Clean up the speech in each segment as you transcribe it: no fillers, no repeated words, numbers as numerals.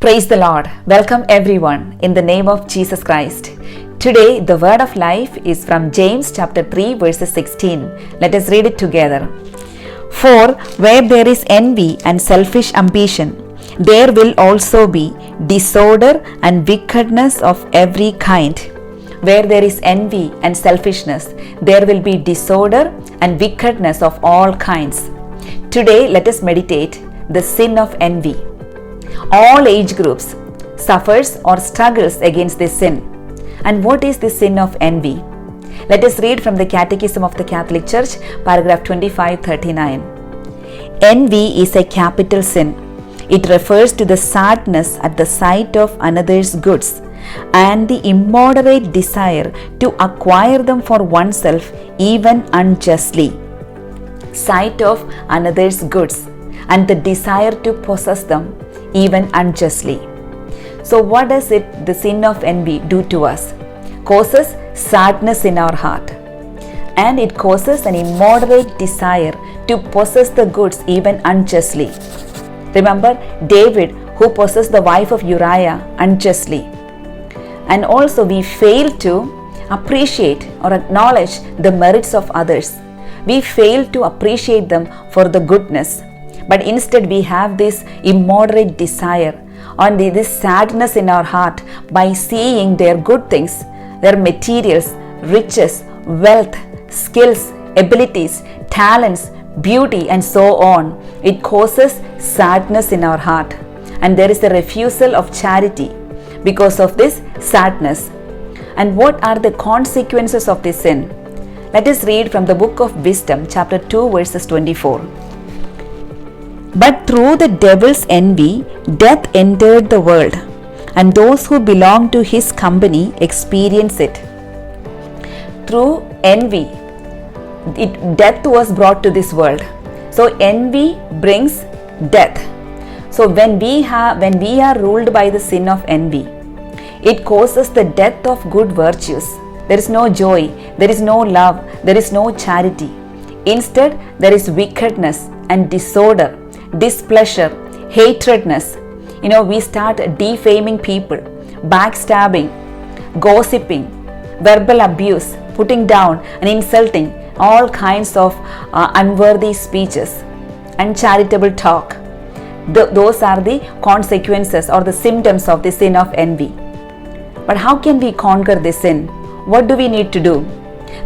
Praise the Lord. Welcome everyone in the name of Jesus Christ. Today the word of life is from James chapter 3 verses 16. Let us read it together. For where there is envy and selfish ambition, there will also be disorder and wickedness of every kind. Where there is envy and selfishness, there will be disorder and wickedness of all kinds. Today let us meditate the sin of envy. All age groups suffers or struggles against this sin. And what is the sin of envy? Let us read from the Catechism of the Catholic Church, paragraph 2539. Envy is a capital sin. It refers to the sadness at the sight of another's goods and the immoderate desire to acquire them for oneself even unjustly. Sight of another's goods and the desire to possess them even unjustly. So what does the sin of envy do to us? Causes sadness in our heart, and it causes an immoderate desire to possess the goods even unjustly. Remember David, who possessed the wife of Uriah unjustly. And also we fail to appreciate or acknowledge the merits of others. We fail to appreciate them for the goodness. But instead we have this immoderate desire and this sadness in our heart by seeing their good things, their materials, riches, wealth, skills, abilities, talents, beauty and so on. It causes sadness in our heart, and there is a refusal of charity because of this sadness. And what are the consequences of this sin? Let us read from the book of Wisdom, chapter 2 verses 24. But through the devil's envy, death entered the world, and those who belong to his company experience it. Through envy, death was brought to this world. So envy brings death. So when we are ruled by the sin of envy, it causes the death of good virtues. There is no joy, there is no love, there is no charity. Instead, there is wickedness and disorder, displeasure, hatredness. We start defaming people, backstabbing, gossiping, verbal abuse, putting down and insulting, all kinds of unworthy speeches, uncharitable talk. Those are the consequences or the symptoms of the sin of envy. But how can we conquer this sin? What do we need to do?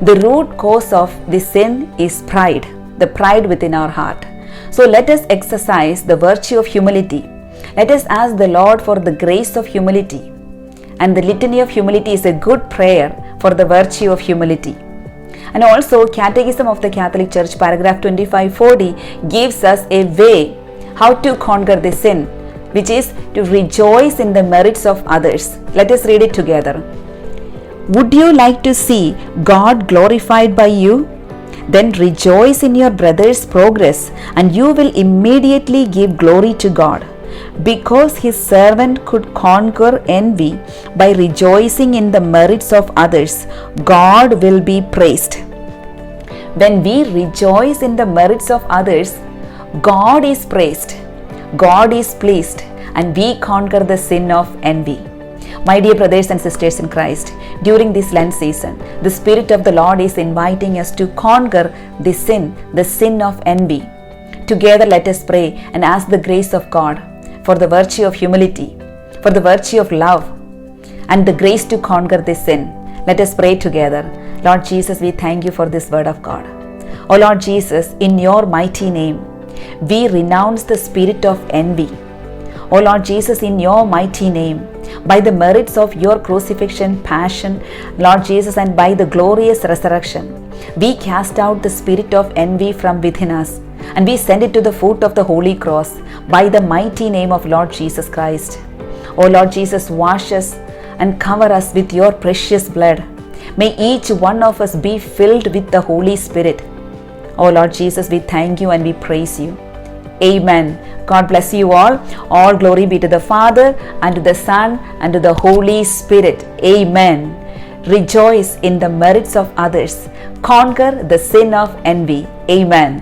The root cause of this sin is pride, the pride within our heart. So let us exercise the virtue of humility. Let us ask the Lord for the grace of humility. And the litany of humility is a good prayer for the virtue of humility. And also Catechism of the Catholic Church, paragraph 2540 gives us a way how to conquer this sin, which is to rejoice in the merits of others. Let us read it together. Would you like to see God glorified by you? Then rejoice in your brother's progress, and you will immediately give glory to God. Because his servant could conquer envy by rejoicing in the merits of others, God will be praised. When we rejoice in the merits of others, God is praised, God is pleased, and we conquer the sin of envy. My dear brothers and sisters in Christ, during this Lent season, the Spirit of the Lord is inviting us to conquer the sin of envy. Together let us pray and ask the grace of God for the virtue of humility, for the virtue of love, and the grace to conquer this sin. Let us pray together. Lord Jesus, we thank you for this word of God. Oh Lord Jesus, in your mighty name, we renounce the spirit of envy. Oh Lord Jesus, in your mighty name, by the merits of your crucifixion, passion, Lord Jesus, and by the glorious resurrection, we cast out the spirit of envy from within us, and we send it to the foot of the holy cross by the mighty name of Lord Jesus Christ. O Lord Jesus, wash us and cover us with your precious blood. May each one of us be filled with the Holy Spirit. O Lord Jesus, we thank you and we praise you. Amen. God bless you all. All glory be to the Father, and to the Son, and to the Holy Spirit. Amen. Rejoice in the merits of others. Conquer the sin of envy. Amen.